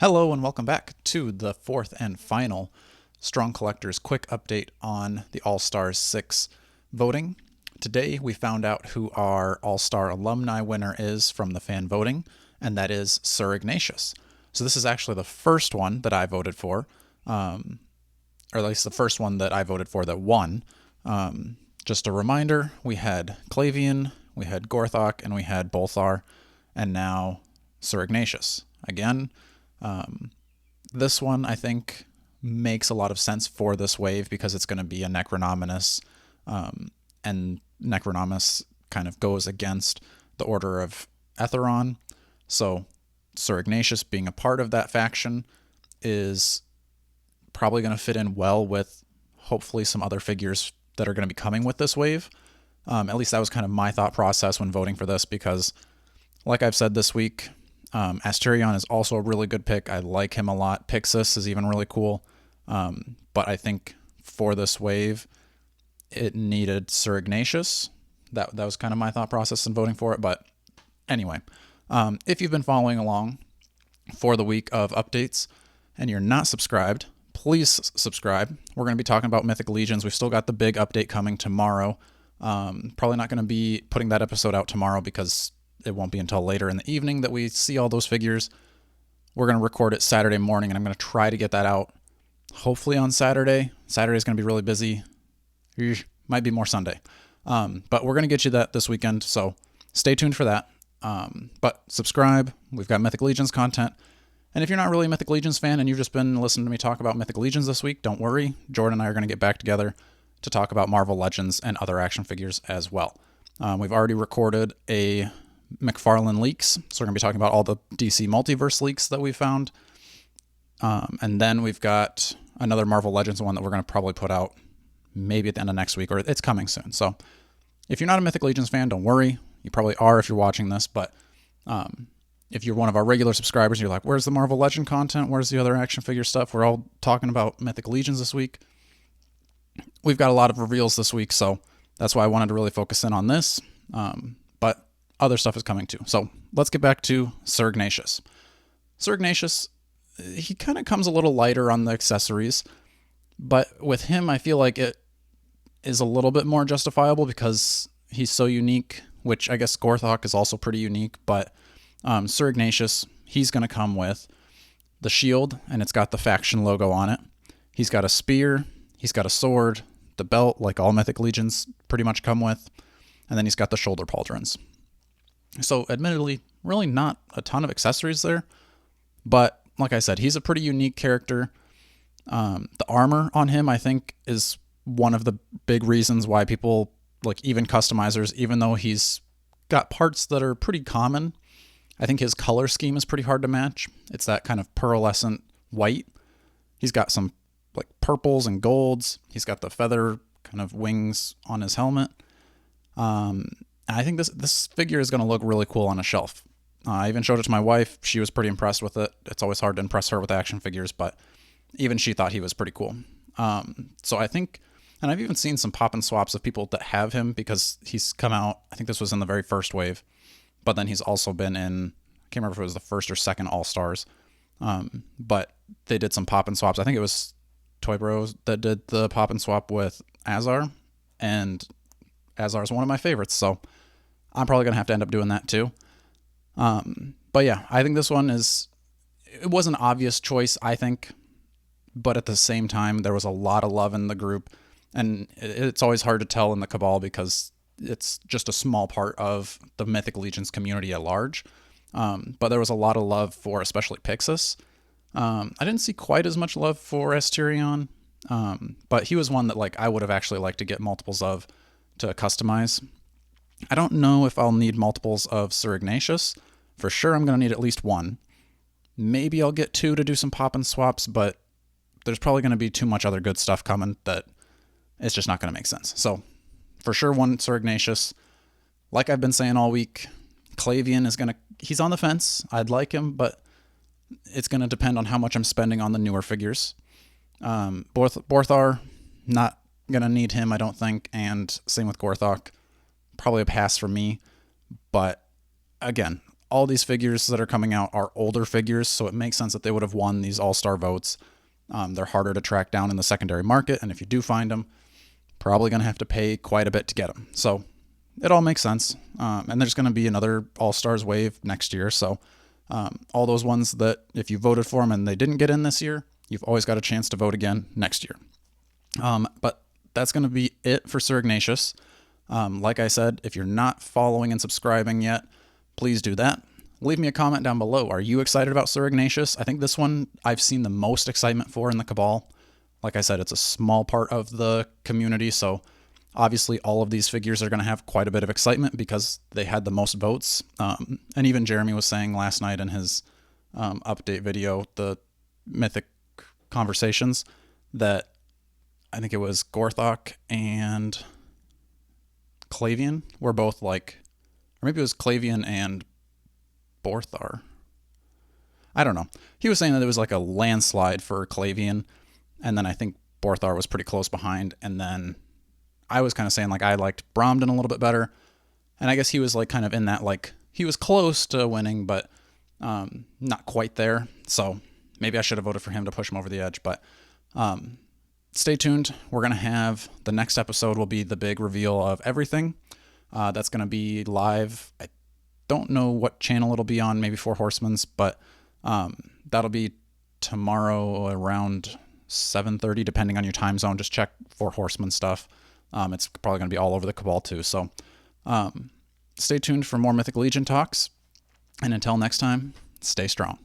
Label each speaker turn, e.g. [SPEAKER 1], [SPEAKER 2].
[SPEAKER 1] Hello and welcome back to the fourth and final Strong Collectors quick update on the All Stars 6 voting. Today we found out who our All Star alumni winner is from the fan voting, and that is Sir Ignatius. So this is actually the first one that I voted for, or at least the first one that I voted for that won. Just a reminder, we had Clavian, we had Gorthok, and we had Bolthar, and now Sir Ignatius. Again, this one, I think, makes a lot of sense for this wave because it's going to be a Necronominus, and Necronominus kind of goes against the Order of Etheron. So Sir Ignatius being a part of that faction is probably going to fit in well with hopefully some other figures that are going to be coming with this wave. At least that was kind of my thought process when voting for this because, like I've said this week, Asterion is also a really good pick. I like him a lot. Pixis is even really cool. But I think for this wave, it needed Sir Ignatius. That was kind of my thought process in voting for it. But anyway, if you've been following along for the week of updates and you're not subscribed, please subscribe. We're going to be talking about Mythic Legions. We've still got the big update coming tomorrow. Probably not going to be putting that episode out tomorrow because it won't be until later in the evening that we see all those figures. We're going to record it Saturday morning, and I'm going to try to get that out hopefully on Saturday. Saturday is going to be really busy. Might be more Sunday. But we're going to get you that this weekend, so stay tuned for that. But subscribe. We've got Mythic Legions content. And if you're not really a Mythic Legions fan and you've just been listening to me talk about Mythic Legions this week, don't worry. Jordan and I are going to get back together to talk about Marvel Legends and other action figures as well. We've already recorded a McFarlane leaks, so we're going to be talking about all the DC multiverse leaks that we found. And then we've got another Marvel Legends one that we're going to probably put out maybe at the end of next week, or it's coming soon. So if you're not a Mythic Legions fan, don't worry. You probably are if you're watching this, but if you're one of our regular subscribers, you're like, where's the Marvel Legend content? Where's the other action figure stuff? We're all talking about Mythic Legions this week. We've got a lot of reveals this week, so that's why I wanted to really focus in on this. But other stuff is coming too. So let's get back to Sir Ignatius. Sir Ignatius, he kind of comes a little lighter on the accessories, but with him, I feel like it is a little bit more justifiable because he's so unique, which I guess Gorthok is also pretty unique, but Sir Ignatius, he's going to come with the shield, and it's got the faction logo on it. He's got a spear, he's got a sword, the belt, like all Mythic Legions pretty much come with, and then he's got the shoulder pauldrons. So admittedly, really not a ton of accessories there, but like I said, he's a pretty unique character. The armor on him, I think, is one of the big reasons why people, like even customizers, even though he's got parts that are pretty common, I think his color scheme is pretty hard to match. It's that kind of pearlescent white. He's got some like purples and golds. He's got the feather kind of wings on his helmet. I think this figure is going to look really cool on a shelf. I even showed it to my wife. She was pretty impressed with it. It's always hard to impress her with action figures, but even she thought he was pretty cool. So I think, and I've even seen some pop and swaps of people that have him because he's come out, I think this was in the very first wave, but then he's also been in, I can't remember if it was the first or second All Stars, but they did some pop and swaps. I think it was Toy Bros that did the pop and swap with Azar, and Azar is one of my favorites, so I'm probably going to have to end up doing that too. But yeah, I think this one it was an obvious choice, I think, but at the same time, there was a lot of love in the group, and it's always hard to tell in the Cabal because it's just a small part of the Mythic Legions community at large. But there was a lot of love for especially Pixis. I didn't see quite as much love for Asterion, but he was one that like I would have actually liked to get multiples of to customize. I don't know if I'll need multiples of Sir Ignatius. For sure, I'm going to need at least one. Maybe I'll get two to do some pop and swaps, but there's probably going to be too much other good stuff coming that it's just not going to make sense. So for sure, one Sir Ignatius. Like I've been saying all week, Clavian is he's on the fence. I'd like him, but it's going to depend on how much I'm spending on the newer figures. Bolthar, not going to need him, I don't think. And same with Gorthok. Probably a pass for me. But again, all these figures that are coming out are older figures, so it makes sense that they would have won these all-star votes. They're harder to track down in the secondary market, and if you do find them, probably going to have to pay quite a bit to get them. So it all makes sense. And there's going to be another All-Stars wave next year. So all those ones that if you voted for them and they didn't get in this year, you've always got a chance to vote again next year. But that's going to be it for Sir Ignatius. Like I said, if you're not following and subscribing yet, please do that. Leave me a comment down below. Are you excited about Sir Ignatius? I think this one I've seen the most excitement for in the Cabal. Like I said, it's a small part of the community, so obviously all of these figures are going to have quite a bit of excitement because they had the most votes. And even Jeremy was saying last night in his update video, the Mythic Conversations, that I think it was Gorthok and Clavian were both like, or maybe it was Clavian and Borthar. I don't know. He was saying that it was like a landslide for Clavian, and then I think Borthar was pretty close behind, and then I was kind of saying like I liked Bromden a little bit better, and I guess he was like kind of in that, like he was close to winning, but not quite there, so maybe I should have voted for him to push him over the edge, but stay tuned. We're going to have, the next episode will be the big reveal of everything. That's going to be live. I don't know what channel it'll be on, maybe Four Horsemen's, but that'll be tomorrow around 7:30, depending on your time zone. Just check Four Horsemen stuff. It's probably going to be all over the Cabal too. So stay tuned for more Mythic Legion talks. And until next time, stay strong.